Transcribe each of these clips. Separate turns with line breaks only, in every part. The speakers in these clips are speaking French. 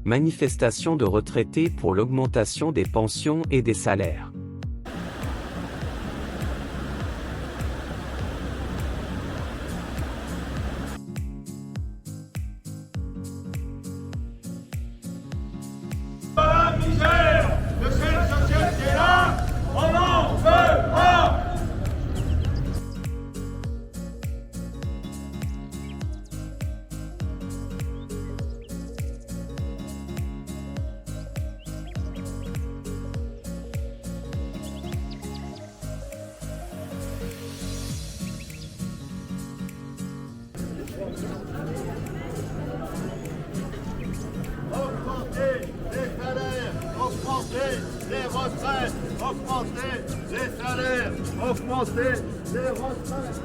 Manifestation de retraités pour l'augmentation des pensions et des salaires.
La misère de cette société-là, on n'en veut pas. Augmenter les salaires, augmenter les retraites, augmenter les salaires, augmenter les retraites.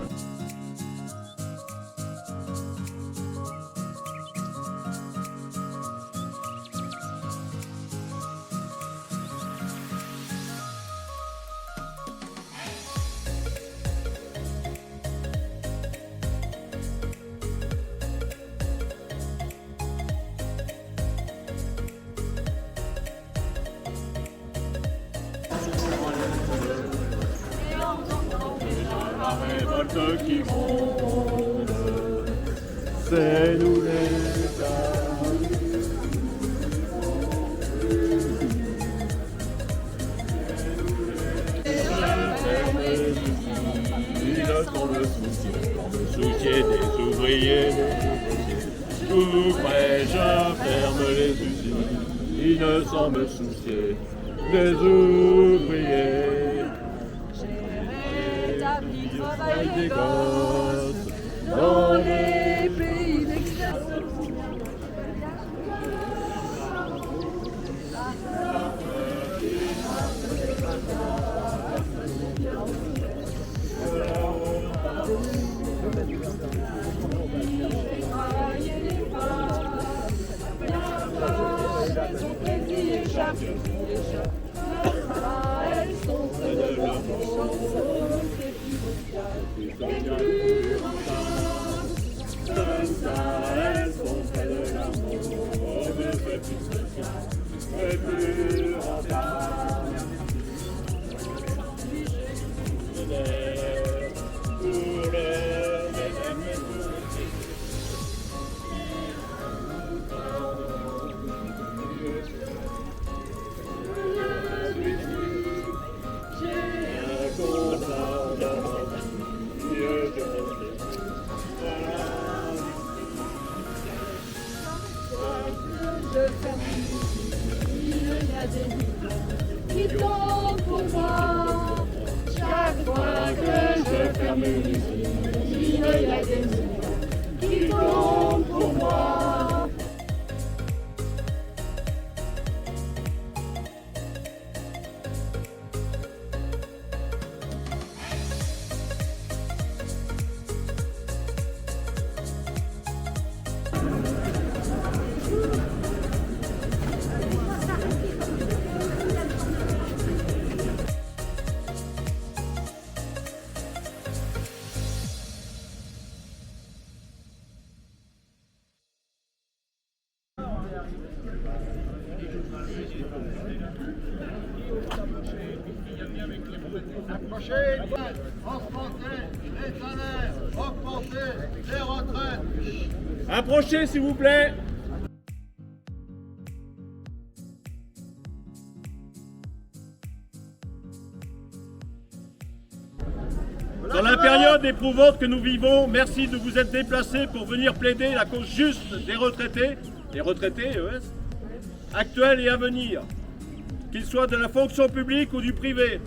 La révolte qui gronde, c'est nous l'État. Ils ne sont le soucier des ouvriers, J'ouvrais-je, ferme les usines, ils ne semblent soucier des ouvriers.
Établi travail
Des
des
gosses
dans les pays d'exception. Elles sont près de leur chanson, c'est plus social et plus rentable. Comme ça, elles sont près de l'amour, c'est plus social et plus rentable.
pour le
Il y a des millions qui tombent pour moi. Chaque fois que je ferme une usine, il y a des millions qui tombent pour moi.
Approchez, augmenter les salaires, augmenter les retraites.
Approchez, s'il vous plaît. Dans la période éprouvante que nous vivons, merci de vous être déplacés pour venir plaider la cause juste des retraités, les retraités ES, actuels et à venir, qu'ils soient de la fonction publique ou du privé.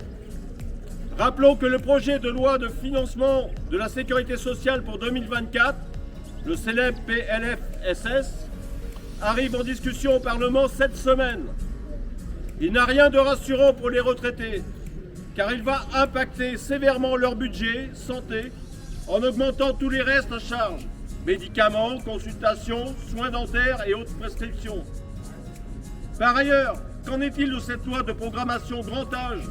Rappelons que le projet de loi de financement de la sécurité sociale pour 2024, le célèbre PLFSS, arrive en discussion au Parlement cette semaine. Il n'a rien de rassurant pour les retraités, car il va impacter sévèrement leur budget santé en augmentant tous les restes à charge, médicaments, consultations, soins dentaires et autres prescriptions. Par ailleurs, qu'en est-il de cette loi de programmation grand âge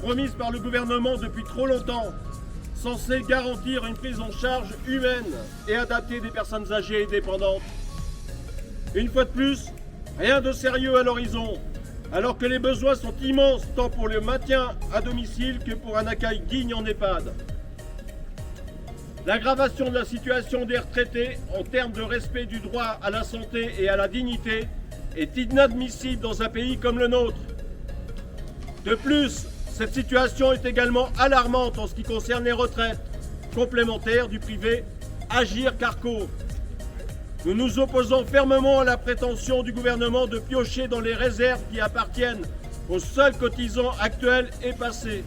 promise par le gouvernement depuis trop longtemps, censée garantir une prise en charge humaine et adaptée des personnes âgées et dépendantes? Une fois de plus, Rien de sérieux à l'horizon, alors que les besoins sont immenses tant pour le maintien à domicile que pour un accueil digne en EHPAD. L'aggravation de la situation des retraités en termes de respect du droit à la santé et à la dignité est inadmissible dans un pays comme le nôtre. De plus, cette situation est également alarmante en ce qui concerne les retraites complémentaires du privé Agir Carco. Nous nous opposons fermement à la prétention du gouvernement de piocher dans les réserves qui appartiennent aux seuls cotisants actuels et passés.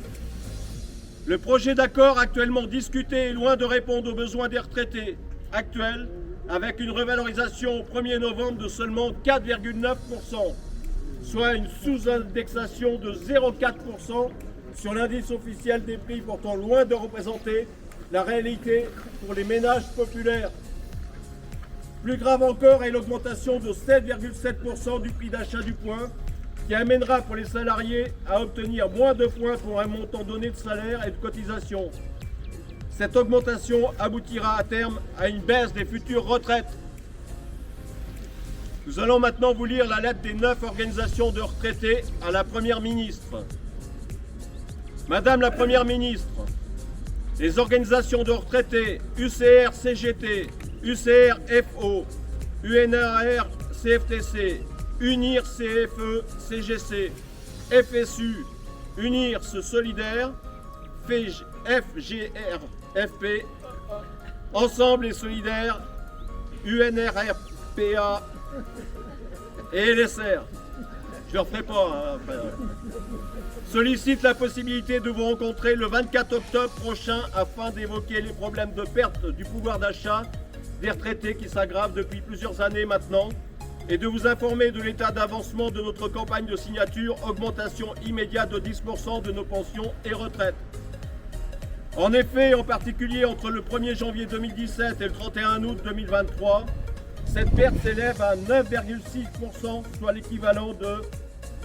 Le projet d'accord actuellement discuté est loin de répondre aux besoins des retraités actuels, avec une revalorisation au 1er novembre de seulement 4,9%, soit une sous-indexation de 0,4% sur l'indice officiel des prix, pourtant loin de représenter la réalité pour les ménages populaires. Plus grave encore est l'augmentation de 7,7% du prix d'achat du point, qui amènera pour les salariés à obtenir moins de points pour un montant donné de salaire et de cotisation. Cette augmentation aboutira à terme à une baisse des futures retraites. Nous allons maintenant vous lire la lettre des 9 organisations de retraités à la Première ministre. Madame la Première ministre, les organisations de retraités UCR-CGT, UCR-FO, UNRR-CFTC, UNIR-CFE-CGC, FSU, UNIR-Solidaire, FGR-FP, Ensemble et Solidaire, UNRRPA et LSR. Je ne le referai pas. Sollicite la possibilité de vous rencontrer le 24 octobre prochain afin d'évoquer les problèmes de perte du pouvoir d'achat des retraités qui s'aggravent depuis plusieurs années maintenant et de vous informer de l'état d'avancement de notre campagne de signature, augmentation immédiate de 10% de nos pensions et retraites. En effet, en particulier entre le 1er janvier 2017 et le 31 août 2023, cette perte s'élève à 9,6%, soit l'équivalent de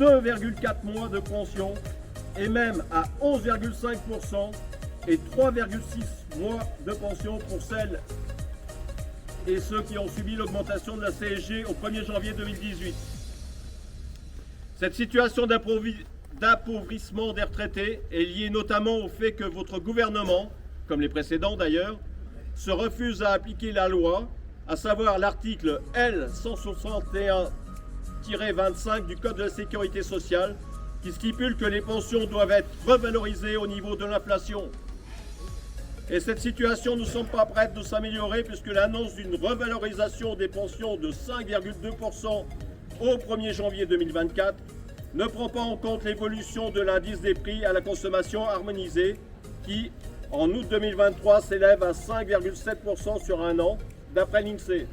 2,4 mois de pension, et même à 11,5% et 3,6 mois de pension pour celles et ceux qui ont subi l'augmentation de la CSG au 1er janvier 2018. Cette situation d'appauvrissement des retraités est liée notamment au fait que votre gouvernement, comme les précédents d'ailleurs, se refuse à appliquer la loi, à savoir l'article L161-25 du Code de la sécurité sociale, qui stipule que les pensions doivent être revalorisées au niveau de l'inflation. Et cette situation ne semble pas prête de s'améliorer puisque l'annonce d'une revalorisation des pensions de 5,2% au 1er janvier 2024 ne prend pas en compte l'évolution de l'indice des prix à la consommation harmonisé qui, en août 2023, s'élève à 5,7% sur un an, d'après l'INSEE.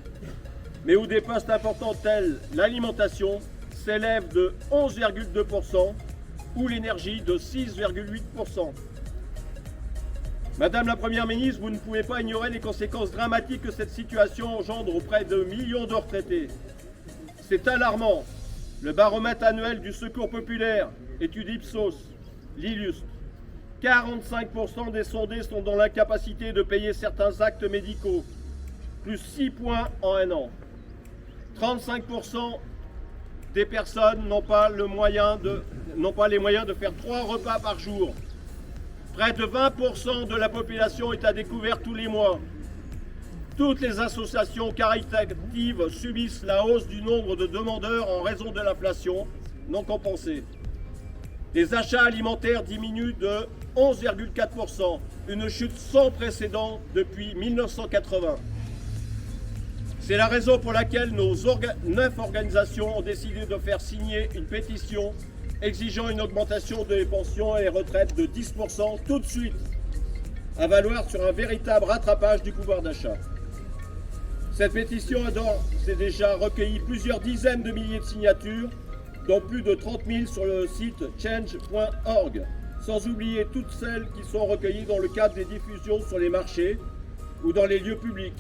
Mais où des postes importants tels l'alimentation s'élèvent de 11,2% ou l'énergie de 6,8%. Madame la Première ministre, vous ne pouvez pas ignorer les conséquences dramatiques que cette situation engendre auprès de millions de retraités. C'est alarmant. Le baromètre annuel du Secours populaire, étude Ipsos, l'illustre. 45% des sondés sont dans l'incapacité de payer certains actes médicaux, plus 6 points en un an. 35% des personnes n'ont pas les moyens de faire 3 repas par jour. Près de 20% de la population est à découvert tous les mois. Toutes les associations caritatives subissent la hausse du nombre de demandeurs en raison de l'inflation non compensée. Les achats alimentaires diminuent de 11,4%, une chute sans précédent depuis 1980. C'est la raison pour laquelle nos 9 organisations ont décidé de faire signer une pétition exigeant une augmentation des pensions et retraites de 10% tout de suite, à valoir sur un véritable rattrapage du pouvoir d'achat. Cette pétition a déjà recueilli plusieurs dizaines de milliers de signatures, dont plus de 30 000 sur le site change.org, sans oublier toutes celles qui sont recueillies dans le cadre des diffusions sur les marchés ou dans les lieux publics,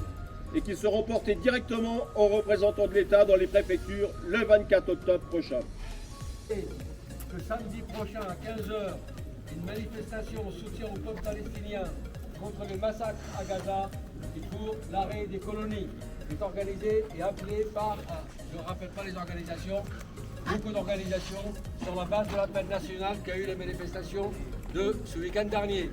et qui seront portées directement aux représentants de l'État dans les préfectures le 24 octobre prochain.
Que samedi prochain à 15h, une manifestation en soutien au peuple palestinien contre le massacre à Gaza et pour l'arrêt des colonies. est organisée et appelée par, je ne rappelle pas les organisations, beaucoup d'organisations sur la base de l'appel national qu'a eu les manifestations de ce week-end dernier.